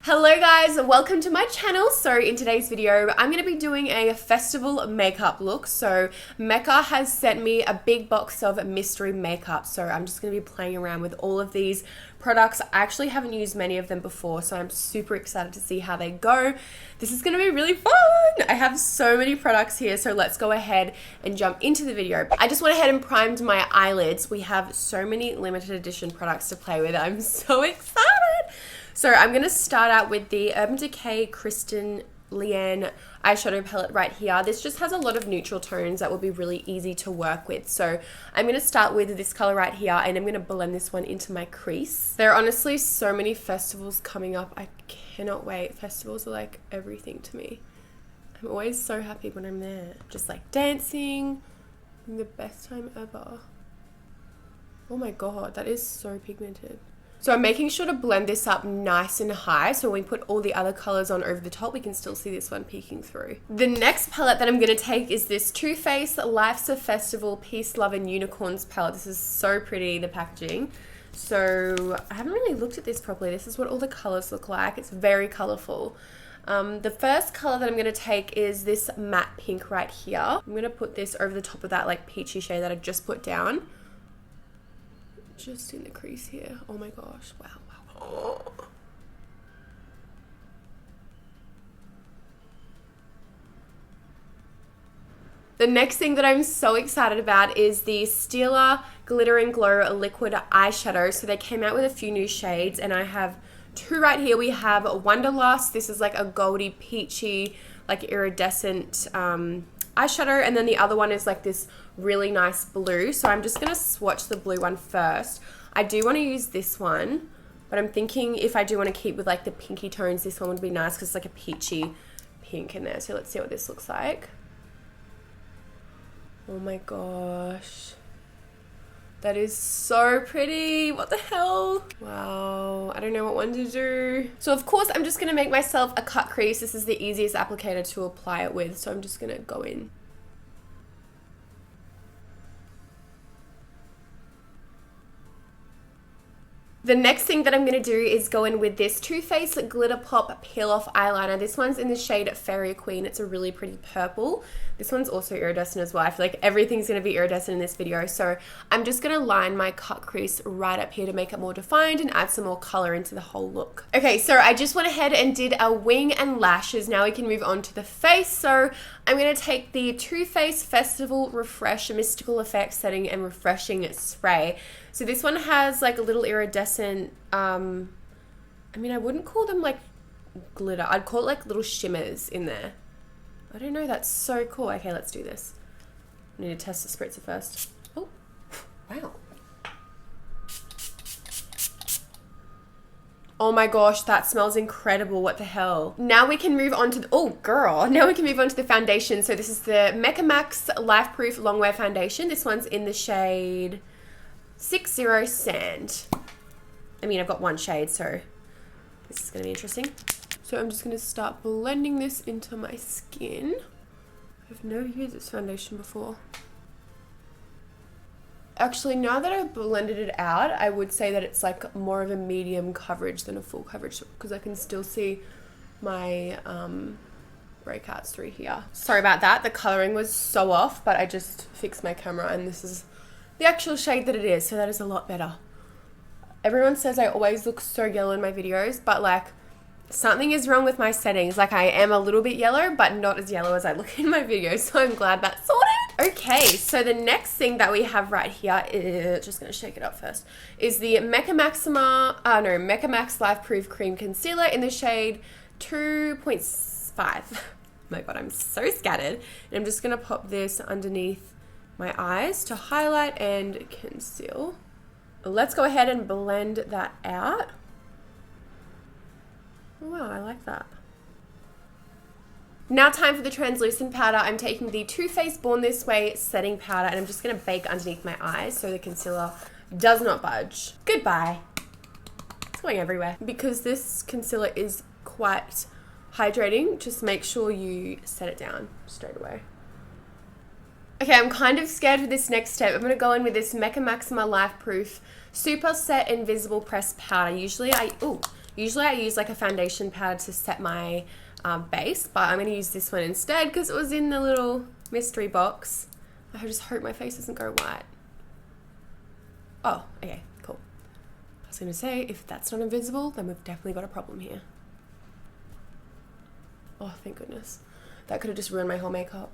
Hello guys, welcome to my channel. So in today's video, I'm going to be doing a festival makeup look. So Mecca has sent me a big box of mystery makeup. So I'm just going to be playing around with all of these products. I actually haven't used many of them before, so I'm super excited to see how they go. This is going to be really fun. I have so many products here, so let's go ahead and jump into the video. I just went ahead and primed my eyelids. We have so many limited edition products to play with. I'm so excited. So I'm going to start out with the Urban Decay Kristen Leanne eyeshadow palette right here. This just has a lot of neutral tones that will be really easy to work with. So I'm going to start with this color right here, and I'm going to blend this one into my crease. There are honestly so many festivals coming up. I cannot wait. Festivals are like everything to me. I'm always so happy when I'm there. Just like dancing, having the best time ever. Oh my god, that is so pigmented. So I'm making sure to blend this up nice and high, so when we put all the other colors on over the top, we can still see this one peeking through. The next palette that I'm going to take is this Too Faced Life's a Festival Peace, Love and Unicorns palette. This is so pretty, the packaging. So I haven't really looked at this properly. This is what all the colors look like. It's very colorful. The first color that I'm going to take is this matte pink right here. I'm going to put this over the top of that like peachy shade that I just put down. Just in the crease here. Oh my gosh. Wow. Oh. The next thing that I'm so excited about is the Stila Glitter and Glow Liquid Eyeshadow. So they came out with a few new shades, and I have two right here. We have Wanderlust. This is like a goldy peachy, like iridescent eyeshadow, and then the other one is like this really nice blue. So I'm just going to swatch the blue one first. I do want to use this one, but I'm thinking if I do want to keep with like the pinky tones, this one would be nice because it's like a peachy pink in there. So let's see what this looks like. Oh my gosh. That is so pretty. What the hell? Wow. I don't know what one to do. So of course I'm just going to make myself a cut crease. This is the easiest applicator to apply it with. So I'm just going to go in. The next thing that I'm going to do is go in with this Too Faced Glitter Pop Peel Off Eyeliner. This one's in the shade Fairy Queen. It's a really pretty purple. This one's also iridescent as well. I feel like everything's going to be iridescent in this video. So I'm just going to line my cut crease right up here to make it more defined and add some more color into the whole look. Okay, so I just went ahead and did a wing and lashes. Now we can move on to the face. So I'm going to take the Too Faced Festival Refresh Mystical Effects Setting and Refreshing Spray. So this one has like a little iridescent, I mean, I wouldn't call them like glitter. I'd call it like little shimmers in there. I don't know, that's so cool. Okay, let's do this. I need to test the spritzer first. Oh, wow. Oh my gosh, that smells incredible. What the hell? Now we can move on to the, oh girl. Now we can move on to the foundation. So this is the Mecca Max Life Proof Longwear Foundation. This one's in the shade 60 Sand. I mean, I've got one shade, so this is going to be interesting. So I'm just going to start blending this into my skin. I've never used this foundation before. Actually, now that I've blended it out, I would say that it's like more of a medium coverage than a full coverage because I can still see my breakouts through here. Sorry about that. The coloring was so off, but I just fixed my camera and this is the actual shade that it is, so that is a lot better. Everyone says I always look so yellow in my videos, but like something is wrong with my settings. Like I am a little bit yellow, but not as yellow as I look in my videos, so I'm glad that's sorted. Okay, so the next thing that we have right here is, just gonna shake it up first, is the Mecca Max Life Proof Cream Concealer in the shade 2.5. Oh my god, I'm so scattered. And I'm just gonna pop this underneath my eyes to highlight and conceal. Let's go ahead and blend that out. Oh, wow, I like that. Now time for the translucent powder. I'm taking the Too Faced Born This Way setting powder and I'm just going to bake underneath my eyes so the concealer does not budge. Goodbye. It's going everywhere. Because this concealer is quite hydrating, just make sure you set it down straight away. Okay, I'm kind of scared for this next step. I'm going to go in with this Mecca Maxima Life Proof Super Set Invisible Pressed Powder. Usually Usually I use like a foundation powder to set my base, but I'm going to use this one instead because it was in the little mystery box. I just hope my face doesn't go white. Oh, okay, cool. I was going to say, if that's not invisible, then we've definitely got a problem here. Oh, thank goodness. That could have just ruined my whole makeup.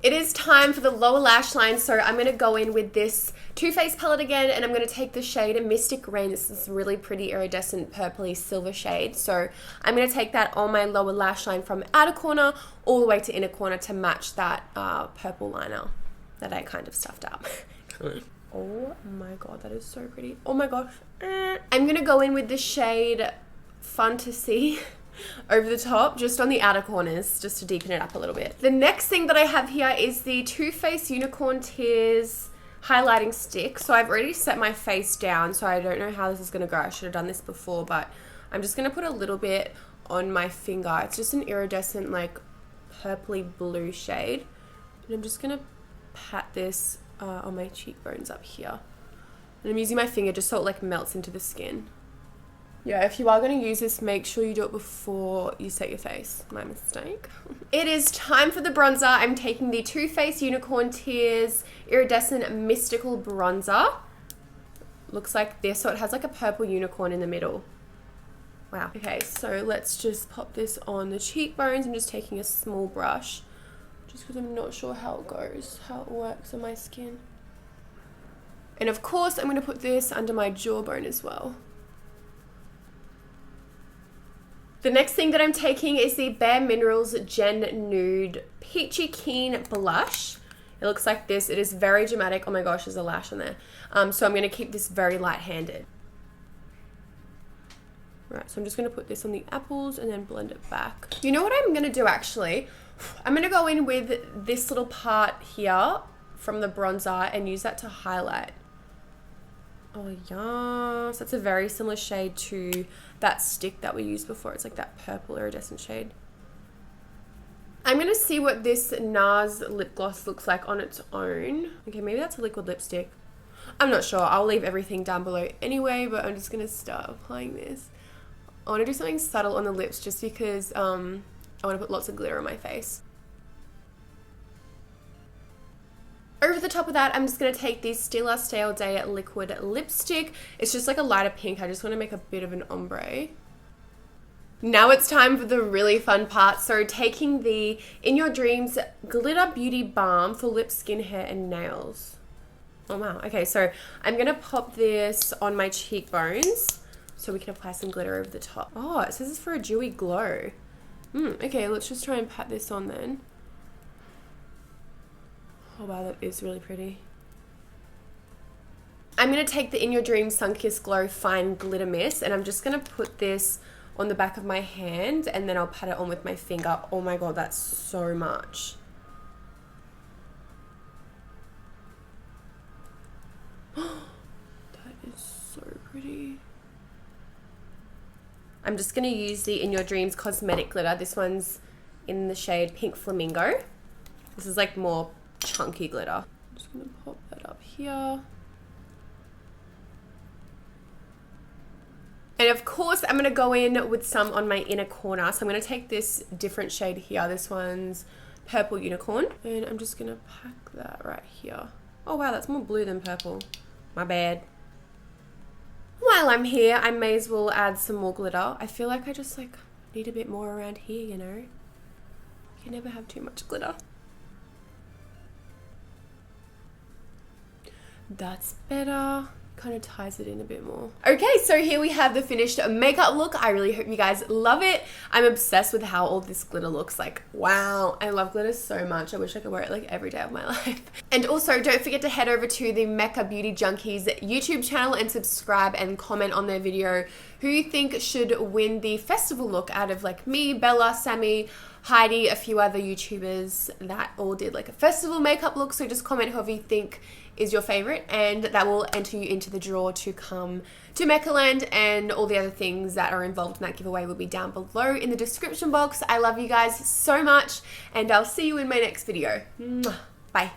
It is time for the lower lash line, so I'm going to go in with this Too Faced palette again, and I'm going to take the shade Mystic Rain. This is a really pretty iridescent purpley silver shade, so I'm going to take that on my lower lash line from outer corner all the way to inner corner to match that purple liner that I kind of stuffed up. Oh my god, that is so pretty. Oh my gosh. I'm going to go in with the shade Fun to See over the top, just on the outer corners, just to deepen it up a little bit. The next thing that I have here is the Too Faced Unicorn Tears highlighting stick. So I've already set my face down, so I don't know how this is going to go. I should have done this before, but I'm just going to put a little bit on my finger. It's just an iridescent, like, purpley blue shade. And I'm just going to pat this on my cheekbones up here. And I'm using my finger just so it, like, melts into the skin. Yeah, if you are going to use this, make sure you do it before you set your face. My mistake. It is time for the bronzer. I'm taking the Too Faced Unicorn Tears Iridescent Mystical Bronzer. Looks like this, so it has like a purple unicorn in the middle. Wow. Okay, so let's just pop this on the cheekbones. I'm just taking a small brush, just because I'm not sure how it goes, how it works on my skin. And of course, I'm going to put this under my jawbone as well. The next thing that I'm taking is the Bare Minerals Gen Nude Peachy Keen Blush. It looks like this. It is very dramatic. Oh my gosh, there's a lash on there. So I'm going to keep this very light-handed. Right, so I'm just going to put this on the apples and then blend it back. You know what I'm going to do actually? I'm going to go in with this little part here from the bronzer and use that to highlight. Oh yes, that's a very similar shade to that stick that we used before. It's like that purple iridescent shade. I'm going to see what this NARS lip gloss looks like on its own. Okay, maybe that's a liquid lipstick. I'm not sure. I'll leave everything down below anyway, but I'm just going to start applying this. I want to do something subtle on the lips just because I want to put lots of glitter on my face. Over the top of that, I'm just going to take the Stila Stay All Day liquid lipstick. It's just like a lighter pink. I just want to make a bit of an ombre. Now it's time for the really fun part. So taking the In Your Dreams Glitter Beauty Balm for lips, skin, hair, and nails. Oh wow. Okay, so I'm going to pop this on my cheekbones so we can apply some glitter over the top. Oh, it says it's for a dewy glow. Okay, let's just try and pat this on then. Oh wow, that is really pretty. I'm going to take the In Your Dreams Sunkissed Glow Fine Glitter Mist and I'm just going to put this on the back of my hand and then I'll pat it on with my finger. Oh my god, that's so much. That is so pretty. I'm just going to use the In Your Dreams Cosmetic Glitter. This one's in the shade Pink Flamingo. This is like more chunky glitter. I'm just going to pop that up here. And of course, I'm going to go in with some on my inner corner. So I'm going to take this different shade here. This one's Purple Unicorn. And I'm just going to pack that right here. Oh wow, that's more blue than purple. My bad. While I'm here, I may as well add some more glitter. I feel like I just like need a bit more around here, you know. You can never have too much glitter. That's better. Kind of ties it in a bit more. Okay, so here we have the finished makeup look. I really hope you guys love it. I'm obsessed with how all this glitter looks. Like, wow, I love glitter so much. I wish I could wear it like every day of my life. And also, don't forget to head over to the Mecca Beauty Junkies YouTube channel and subscribe and comment on their video who you think should win the festival look out of like me, Bella, Sammy, Heidi, a few other YouTubers that all did like a festival makeup look. So just comment whoever you think is your favorite and that will enter you into the draw to come to Meccaland, and all the other things that are involved in that giveaway will be down below in the description box. I love you guys so much and I'll see you in my next video. Bye.